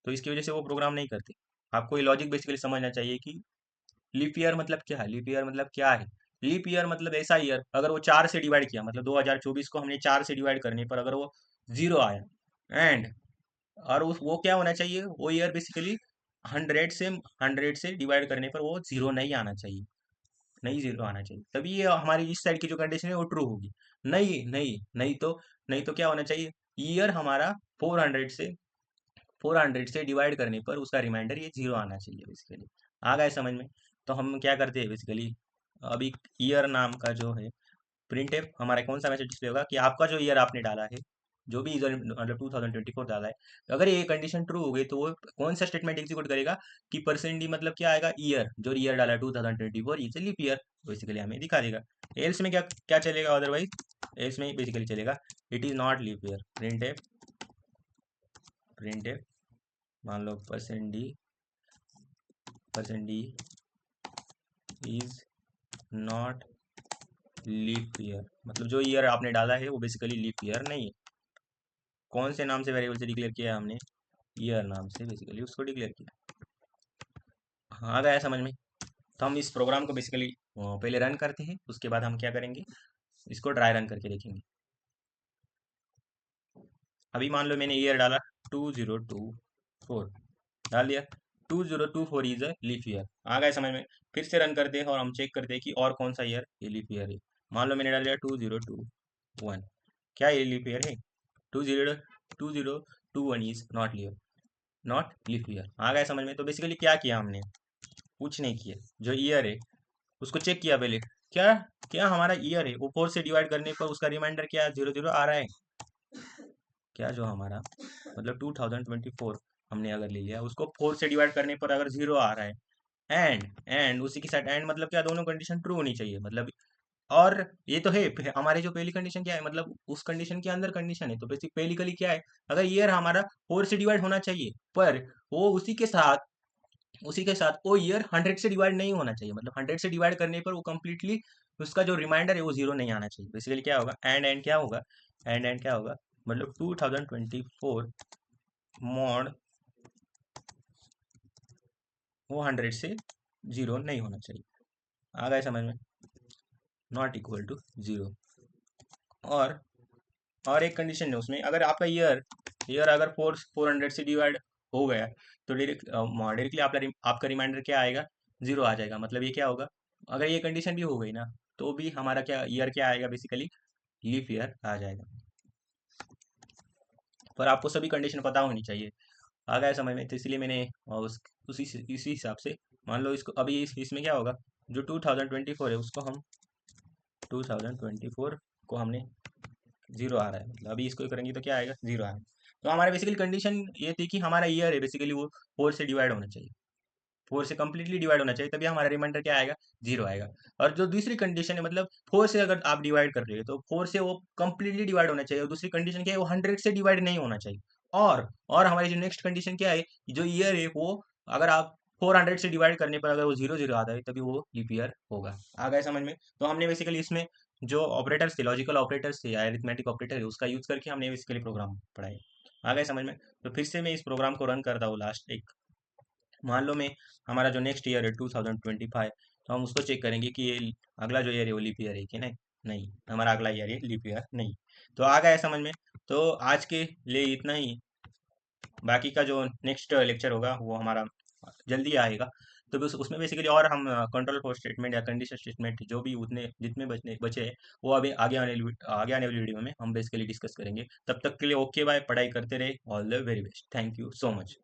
तो इसकी वजह से वो प्रोग्राम नहीं करते। आपको ये लॉजिक बेसिकली समझना चाहिए कि लीप ईयर मतलब क्या है। लीप ईयर मतलब क्या है? लीप ईयर मतलब ऐसा ईयर अगर वो 4 से डिवाइड किया, मतलब 2024 को हमने 4 से डिवाइड करने पर अगर वो जीरो आया एंड और उस वो क्या होना चाहिए, वो ईयर बेसिकली 100 से डिवाइड करने पर वो जीरो नहीं आना चाहिए, नहीं जीरो आना चाहिए, तभी ये हमारी इस साइड की जो कंडीशन है वो ट्रू होगी। नहीं नहीं नहीं तो क्या होना चाहिए, ईयर हमारा 400 से 400 से डिवाइड करने पर उसका रिमाइंडर ये जीरो आना चाहिए बेसिकली। आ गए समझ में? तो हम क्या करते हैं बेसिकली, अभी ईयर नाम का जो है प्रिंट एफ हमारा कौन सा मैसेज डिस्प्ले होगा कि आपका जो ईयर आपने डाला है, जो भी ईयर मतलब 2024 डाला है, तो अगर ये कंडीशन ट्रू हो गई तो वो कौन सा स्टेटमेंट एग्जीक्यूट करेगा कि परसेंट डी मतलब क्या आएगा, ईयर जो ईयर डाला है 2024 इज लीप ईयर, बेसिकली हमें दिखा देगा। एल्स में क्या क्या चलेगा, अदरवाइज एल्स में बेसिकली चलेगा it is not leap year. Print f मान लो percent d is not leap year, मतलब जो ईयर आपने डाला है वो बेसिकली लीप ईयर नहीं है। कौन से नाम से वेरिएबल से डिक्लेयर किया है हमने, ईयर नाम से बेसिकली उसको डिक्लेयर किया। हाँ, आ गया समझ में? तो हम इस प्रोग्राम को बेसिकली पहले रन करते हैं, उसके बाद हम क्या करेंगे, इसको ट्राई रन करके देखेंगे। अभी मान लो मैंने ईयर डाला 2024 डाल दिया, 2024 इज अ लीप ईयर। आ गए समझ में? फिर से रन करते हैं और हम चेक करते हैं कि और कौन सा ईयर ये लीप ईयर है। मान लो मैंने डाल दिया 2021, क्या ये लीप ईयर है? 2021 इज नॉट लीप ईयर। आ गए समझ में? तो बेसिकली क्या किया हमने, कुछ नहीं किया, जो ईयर है उसको चेक किया पहले, क्या क्या हमारा ईयर है वो 4 से डिवाइड करने पर उसका रिमाइंडर क्या 00 आ रहा है क्या, जो हमारा मतलब 2024 हमने अगर ले लिया उसको 4 से डिवाइड करने पर अगर जीरो आ रहा है एंड उसी के साथ एंड मतलब क्या, दोनों कंडीशन ट्रू होनी चाहिए मतलब। और ये तो है हमारे जो पहली कंडीशन क्या है, मतलब उस कंडीशन के अंदर कंडीशन है, तो बेसिकली क्या है, अगर ईयर हमारा 4 से डिवाइड होना चाहिए पर वो उसी के साथ वो ईयर 100 से डिवाइड नहीं होना चाहिए, मतलब 100 से डिवाइड करने पर वो कंप्लीटली उसका जो रिमाइंडर है वो जीरो नहीं आना चाहिए। बेसिकली क्या होगा, एंड क्या होगा, एंड क्या होगा, मतलब 2024 मॉड वो 100 से जीरो नहीं होना चाहिए। आ गए समझ में? Not equal to zero. और और एक कंडीशन है उसमें, अगर आपका ईयर ईयर अगर 400 से डिवाइड हो गया तो डायरेक्टली आपका रिमाइंडर क्या आएगा, जीरो आ जाएगा। मतलब ये क्या होगा, अगर ये कंडीशन भी हो गई ना तो भी हमारा क्या ईयर क्या आएगा, बेसिकली लीप ईयर आ जाएगा। पर आपको सभी कंडीशन पता होनी चाहिए। आ गया समझ में? तो इसलिए मैंने उसी हिसाब से मान लो इसको अभी इसमें क्या होगा, जो 2024 है उसको हम 2024 को हमने जीरो आ रहा है, मतलब अभी इसको करेंगे तो क्या आएगा, जीरो आएगा। तो हमारा बेसिकली कंडीशन ये थी कि हमारा ईयर है बेसिकली वो 4 से डिवाइड होना चाहिए, 4 से कंप्लीटली डिवाइड होना चाहिए, तभी हमारा रिमाइंडर क्या आएगा, जीरो आएगा। और जो दूसरी कंडीशन है मतलब 4 से अगर आप डिवाइड कर रहे हो तो 4 से वो कंप्लीटली डिवाइड होना चाहिए, और दूसरी कंडीशन क्या है, वो 100 से डिवाइड नहीं होना चाहिए। और हमारी जो नेक्स्ट कंडीशन क्या है, जो ईयर है वो अगर आप 400 से डिवाइड करने पर अगर वो जीरो जीरो आता है तभी वो लीप ईयर होगा। आ गए समझ में? तो हमने बेसिकली इसमें जो ऑपरेटर्स थे, लॉजिकल ऑपरेटर्स थे या अरिथमेटिक ऑपरेटर है, उसका यूज करके हमने बेसिकली प्रोग्राम पढ़ाए। आ गए समझ में? तो फिर से मैं इस प्रोग्राम को रन करता हूँ लास्ट एक, मान लो मैं हमारा जो नेक्स्ट ईयर है 2025, तो हम उसको चेक करेंगे कि ये अगला जो ईयर है वो लीप ईयर है कि नहीं। नहीं, हमारा अगला ईयर है लीप ईयर नहीं। तो आ गया समझ में? तो आज के लिए इतना ही, बाकी का जो नेक्स्ट लेक्चर होगा वो हमारा जल्दी आएगा। तो बस उसमें बेसिकली और हम कंट्रोल फ्लो स्टेटमेंट या कंडीशन स्टेटमेंट जो भी उतने जितने बचे हैं वो अभी आगे आने वाली वीडियो में हम बेसिकली डिस्कस करेंगे। तब तक के लिए ओके बाय, पढ़ाई करते रहे, all the very best, thank you so much.